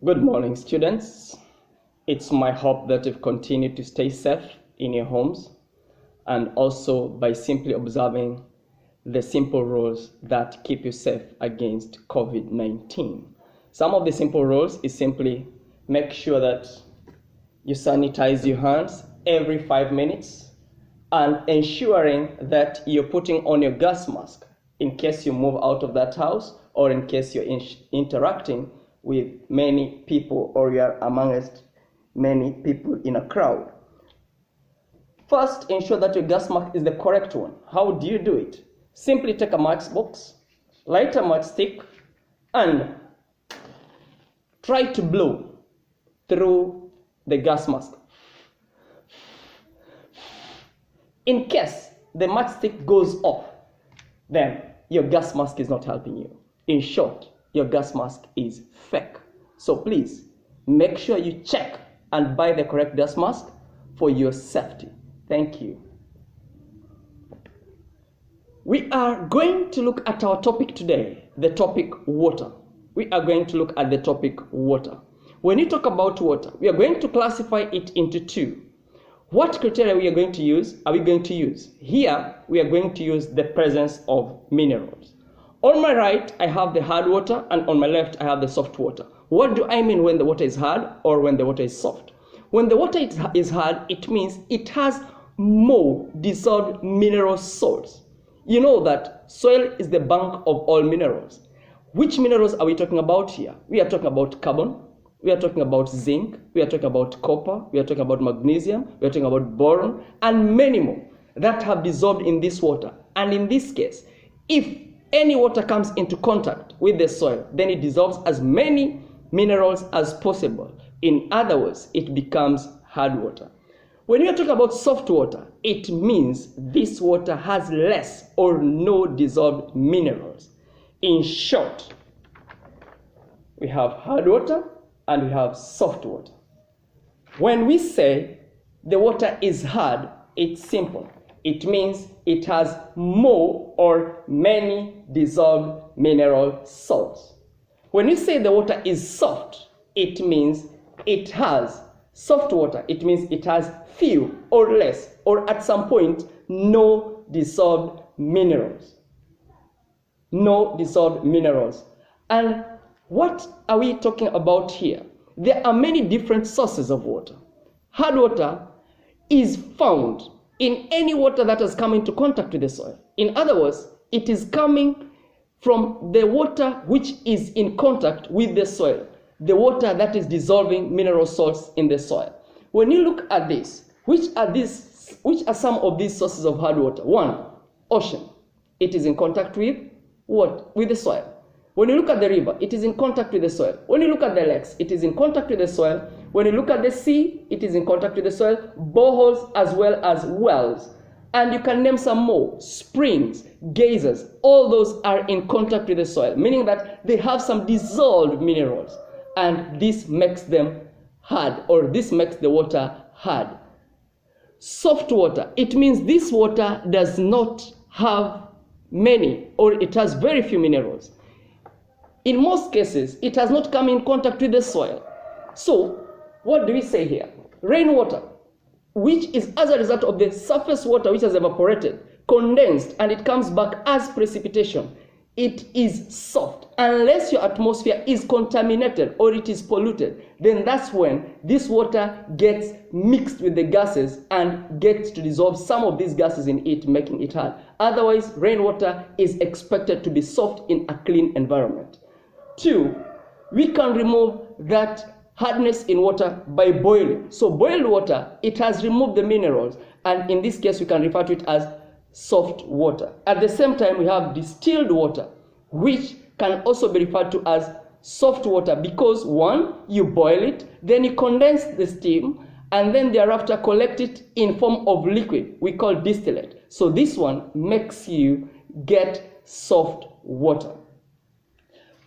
Good morning, students. It's my hope that you've continued to stay safe in your homes and also by simply observing the simple rules that keep you safe against COVID-19. Some of the simple rules is simply make sure that you sanitize your hands every 5 minutes and ensuring that you're putting on your gas mask in case you move out of that house or in case you're interacting with many people or you are amongst many people in a crowd. First, ensure that your gas mask is the correct one. How do you do it? Simply take a matchbox, light a matchstick, and try to blow through the gas mask. In case the matchstick goes off, then your gas mask is not helping you. In short, your gas mask is fake. So please make sure you check and buy the correct gas mask for your safety. Thank you. We are going to look at our topic today, the topic water. We are going to look at the topic water. When you talk about water, we are going to classify it into two. What criteria we are going to use? Here, we are going to use the presence of minerals. On my right, I have the hard water, and on my left, I have the soft water. What do I mean when the water is hard or when the water is soft? When the water is hard, it means it has more dissolved mineral salts. You know that soil is the bank of all minerals. Which minerals are we talking about here? We are talking about carbon, we are talking about zinc, we are talking about copper, we are talking about magnesium, we are talking about boron, and many more that have dissolved in this water. And in this case, if any water comes into contact with the soil, then it dissolves as many minerals as possible. In other words, it becomes hard water. When we are talking about soft water, it means this water has less or no dissolved minerals. In short, we have hard water and we have soft water. When we say the water is hard, it's simple. It means it has more or many dissolved mineral salts. When you say the water is soft, it means it has soft water. It means it has few or less or at some point no dissolved minerals. No dissolved minerals. And what are we talking about here? There are many different sources of water. Hard water is found in any water that has come into contact with the soil. In other words, it is coming from the water which is in contact with the soil, the water that is dissolving mineral salts in the soil. When you look at this, which are some of these sources of hard water? One, ocean. It is in contact with what? With the soil. When you look at the river, it is in contact with the soil. When you look at the lakes, it is in contact with the soil. When you look at the sea, it is in contact with the soil, boreholes as well as wells. And you can name some more, springs, geysers, all those are in contact with the soil, meaning that they have some dissolved minerals. And this makes them hard, or this makes the water hard. Soft water, it means this water does not have many, or it has very few minerals. In most cases, it has not come in contact with the soil. So, what do we say here? Rainwater, which is as a result of the surface water which has evaporated, condensed, and it comes back as precipitation. It is soft. Unless your atmosphere is contaminated or it is polluted, then that's when this water gets mixed with the gases and gets to dissolve some of these gases in it, making it hard. Otherwise, rainwater is expected to be soft in a clean environment. Two, we can remove that hardness in water by boiling. So boiled water, it has removed the minerals, and in this case we can refer to it as soft water. At the same time, we have distilled water, which can also be referred to as soft water because one, you boil it, then you condense the steam, and then thereafter collect it in form of liquid we call distillate. So this one makes you get soft water.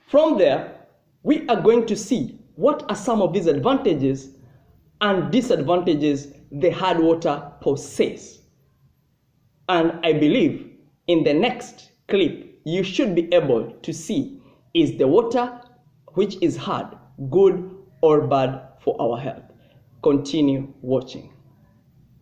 From there, we are going to see what are some of these advantages and disadvantages the hard water possesses. And I believe in the next clip, you should be able to see, is the water which is hard good or bad for our health. Continue watching.